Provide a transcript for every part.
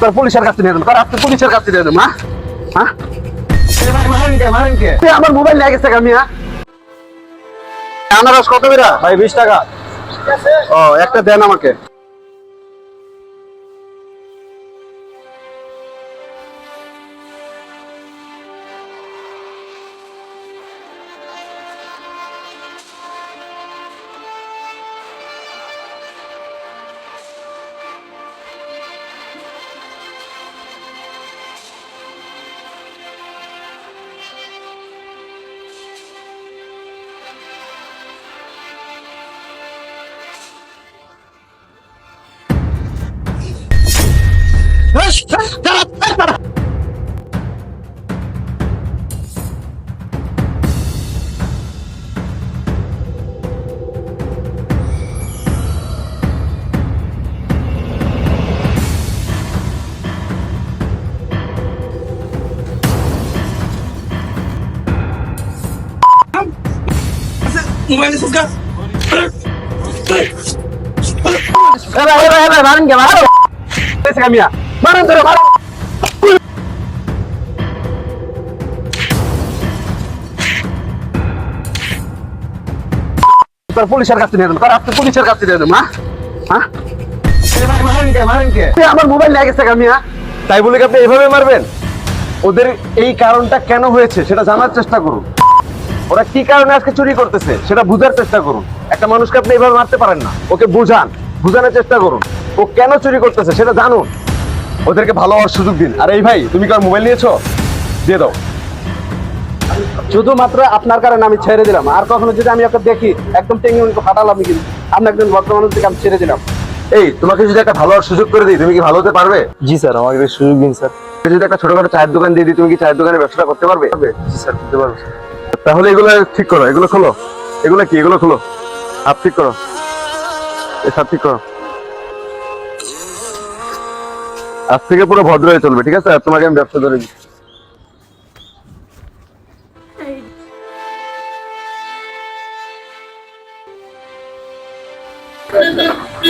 তোর পুলিশের কাছে নিয়ে দেবো, আপনি পুলিশের কাছে নিয়ে দেবো। হ্যাঁ আমার মোবাইল নিয়ে গেছে আমি। আনারস কত বেরা ভাই 20 টাকা। ও একটা দেন আমাকে। মোবাইল ফুসকা মারেন কে মারো কামিয়া মারেন ধরে মারো। তোর পুলিশের কাছে নিয়ে দেবো, আপনি পুলিশের কাছে নিয়ে দেবো। আমার মোবাইল নিয়ে গেছে কামিয়া। তাই বলে কি আপনি এভাবে মারবেন? ওদের এই কারণটা কেন হয়েছে সেটা জানার চেষ্টা করুন। ওরা কি কারণে আজকে চুরি করতেছে সেটা বুঝার চেষ্টা করুন। একটা মানুষকে আপনি এভাবে মারতে পারেন না। ওকে বুঝানোর চেষ্টা করুন। ও কেন চুরি করতেছে সেটা জানুন। ওদেরকে ভালো হওয়ার সুযোগ দিন। আর এই ভাই, তুমি কি আর মোবাইল নিয়েছো? দিয়ে দাও। শুধুমাত্র আপনার কারণে আমি ছেড়ে দিলাম। আর কখনো যদি আমি আপনাকে দেখি একদম টেঙ্গি ফাটালাম, কিন্তু আপনি একজন ভদ্র মানুষ থেকে আমি ছেড়ে দিলাম। এই, তোমাকে যদি একটা ভালো হওয়ার সুযোগ করে দিই, তুমি কি ভালো হতে পারবে? জি স্যার, আমাকে একটা সুযোগ দিন স্যার। যদি একটা ছোটখাটো চায়ের দোকান দিয়ে দিই, তুমি কি চায়ের দোকানে ব্যবসাটা করতে পারবে? জি স্যার, করতে পারবো স্যার। তাহলে এগুলো ঠিক করো, এগুলো খোলো। এগুলো কি? এগুলো খোলো, হাত ঠিক করো, এই হাত ঠিক করো। আজ থেকে পুরো ভদ্র হয়ে চলবে, ঠিক আছে? আর তোমাকে আমি ব্যবসা ধরে দিচ্ছি।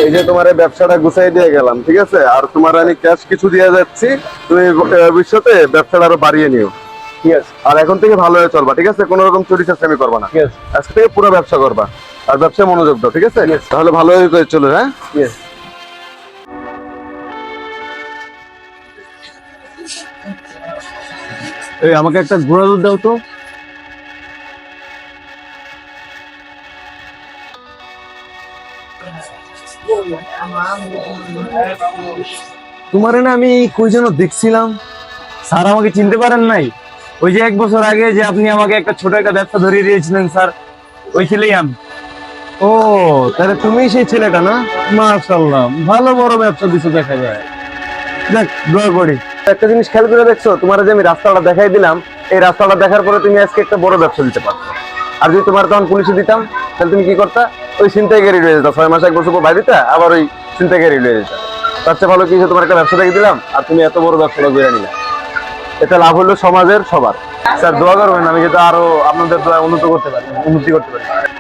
এই যে তোমার এই ব্যবসাটা গুছাই দিয়ে গেলাম, ঠিক আছে? আর তোমার আমি ক্যাশ কিছু দিয়ে যাচ্ছি, তুমি ভবিষ্যতে ব্যবসাটা আরো বাড়িয়ে নিও, ঠিক আছে? আর এখন থেকে ভালো হয়ে চলবা, ঠিক আছে? কোনো রকম চুরি চালামি করবা না, ঠিক আছে? আজকে থেকে পুরো ব্যবসা করবা, আর ব্যবসায় মনোযোগ দাও, ঠিক আছে? তাহলে ভালো হয়ে চলো। হ্যাঁ, এই আমাকে একটা ঘোড়া দুধ দাও তো। তোমারে না আমি কই যেন দেখছিলাম। স্যার আমাকে চিনতে পারেন নাই? ওই যে 1 বছর আগে যে আপনি আমাকে একটা ছোট একটা ব্যবসা ধরিয়ে দিয়েছিলেন স্যার, ওই ছেলেই আমি। ও, তাহলে তুমি সেই ছেলেটা না? মাশাআল্লাহ, ভালো বড় ব্যবসা দিছো দেখা যায়। দেখ, দোয়া করি। একটা জিনিস খেয়াল করে দেখছো, তোমার যে আমি রাস্তাটা দেখাই দিলাম, এই রাস্তাটা দেখার পরে তুমি আজকে একটা বড় ব্যবসা দিতে পারছো। আর যদি তোমার তখন পুলিশে দিতাম, তাহলে তুমি কি করতা? ওই ছিনতাইকারী রয়ে যেত, 6 মাস 1 বছর পর বাইরেতে আবার ওই ছিনতাইকারী রয়ে যেত। তার চেয়ে ভালো কি যে তোমার একটা ব্যবসা দেখে দিলাম, আর তুমি এত বড় ব্যবসাটা করে নিলে। এটা লাভ হলো সমাজের সবার। স্যার দোয়া করবেন আমি যাতে আরো আপনাদের দোয়া উন্নতি করতে পারি।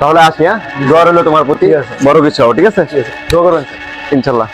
তাহলে আসি। হ্যাঁ, দোয়া রইলো তোমার প্রতি, বড় কিছু হবে, ঠিক আছে? দোয়া করবেন ইনশাল্লাহ।